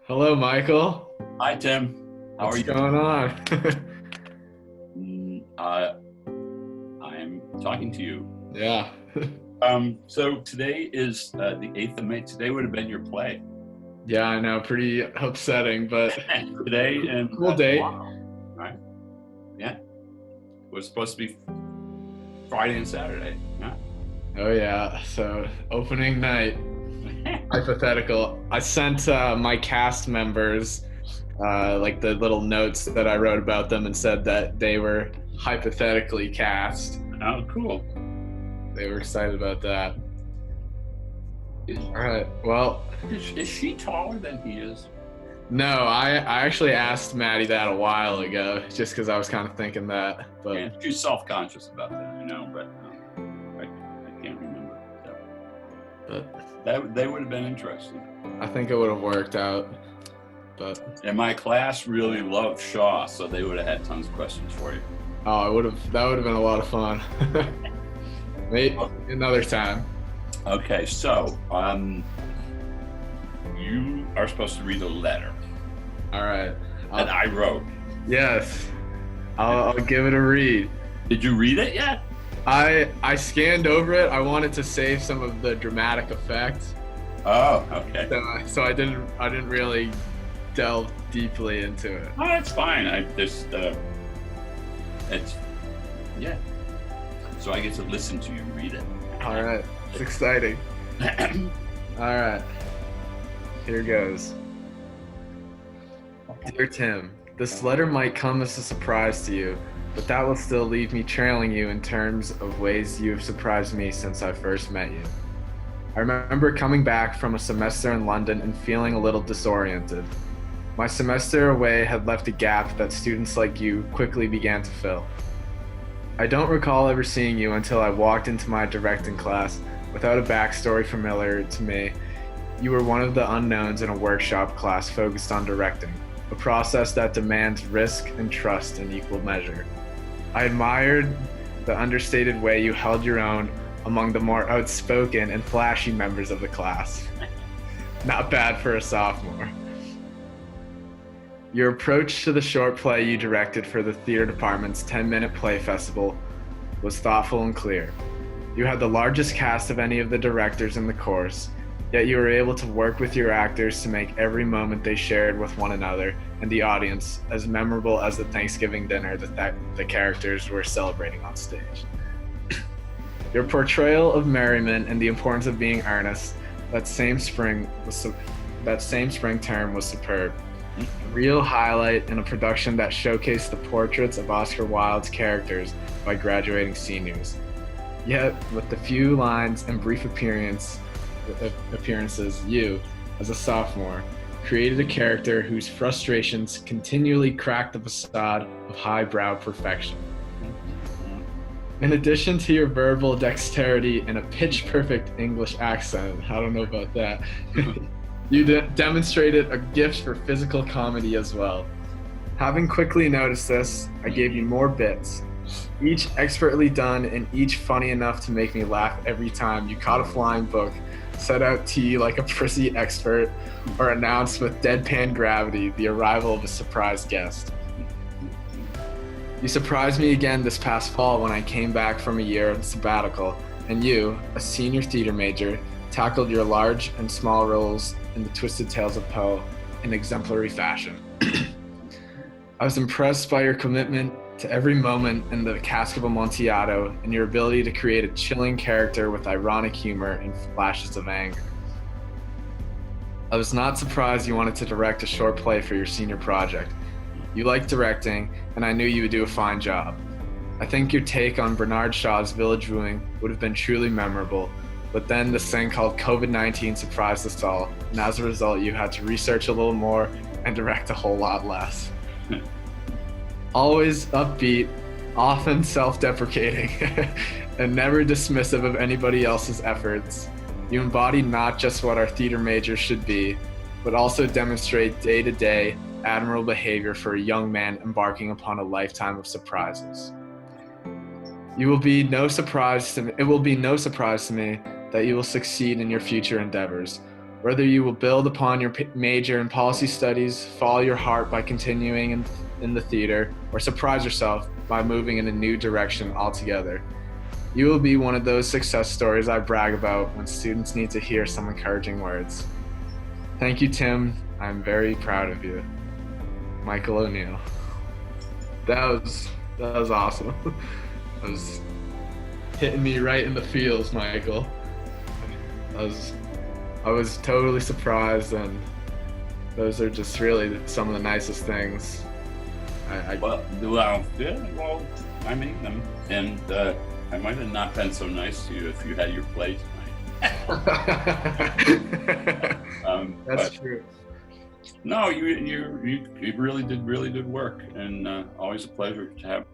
Hello, Michael. Hi, Tim. How are What's you? going on? Mm, I'm talking to you. Yeah. So today is the 8th of May. Today would have been your play. Yeah, I know. Pretty upsetting, but Today and cool date. tomorrow, right? Yeah. It was supposed to be Friday and Saturday. Yeah. Oh, yeah. So, opening night, hypothetical. I sent my cast members like the little notes that I wrote about them and said that they were hypothetically cast. Oh, cool. They were excited about that. Is, All right. Well, is she taller than he is? no, I actually asked Maddie that a while ago just because I was kind of thinking that. But And she's self-conscious about that, I know, but I can't remember. So they would have been interesting. I think it would have worked out. But And my class really loved Shaw, so they would have had tons of questions for you. oh, that would have been a lot of fun. Maybe another time. Okay, so you are supposed to read a letter All right. that I wrote. Yes, I'll give it a read. Did you read it yet? I scanned over it. I wanted to save some of the dramatic effects, Oh, okay. so I didn't really delve deeply into it. Oh, that's fine. I just it's yeah. So I get to listen to you read it. All right, it's exciting. All right, here goes. Dear Tim, this letter might come as a surprise to you, but that will still leave me trailing you in terms of ways you have surprised me since I first met you. I remember coming back from a semester in London and feeling a little disoriented. My semester away had left a gap that students like you quickly began to fill. I don't recall ever seeing you until I walked into my directing class without a backstory familiar to me. You were one of the unknowns in a workshop class focused on directing, a process that demands risk and trust in equal measure. I admired the understated way you held your own among the more outspoken and flashy members of the class. Not bad for a sophomore. Your approach to the short play you directed for the theater department's 10-minute play festival was thoughtful and clear. You had the largest cast of any of the directors in the course, yet you were able to work with your actors to make every moment they shared with one another and the audience as memorable as the Thanksgiving dinner that the characters were celebrating on stage. Your portrayal of merriment and the importance of being earnest that same spring term was superb. A real highlight in a production that showcased the portraits of Oscar Wilde's characters by graduating seniors. Yet, with the few lines and brief appearances, you, as a sophomore, created a character whose frustrations continually cracked the facade of highbrow perfection. In addition to your verbal dexterity and a pitch-perfect English accent, I don't know about that, you demonstrated a gift for physical comedy as well. Having quickly noticed this, I gave you more bits, each expertly done and each funny enough to make me laugh every time you caught a flying book, set out tea like a prissy expert, or announced with deadpan gravity the arrival of a surprise guest. You surprised me again this past fall when I came back from a year of sabbatical, and you, a senior theater major, tackled your large and small roles in the Twisted Tales of Poe in exemplary fashion. I was impressed by your commitment to every moment in the Cask of Amontillado and your ability to create a chilling character with ironic humor and flashes of anger. I was not surprised you wanted to direct a short play for your senior project. You like directing, and I knew you would do a fine job. I think your take on Bernard Shaw's Village Viewing would have been truly memorable, but then this thing called COVID-19 surprised us all, and as a result, you had to research a little more and direct a whole lot less. Always upbeat, often self-deprecating, and never dismissive of anybody else's efforts, you embody not just what our theater majors should be, but also demonstrate day-to-day admirable behavior for a young man embarking upon a lifetime of surprises. It will be no surprise to me that you will succeed in your future endeavors, Whether you will build upon your major in policy studies, follow your heart by continuing in the theater, or surprise yourself by moving in a new direction altogether, you will be one of those success stories I brag about when students need to hear some encouraging words. Thank you, Tim. I'm very proud of you. Michael O'Neill. That was awesome. That was hitting me right in the feels, Michael. I was totally surprised, and those are just really some of the nicest things. Well, I made them, and I might have not been so nice to you if you had your play tonight. That's true. No, you really did really good work, and always a pleasure to have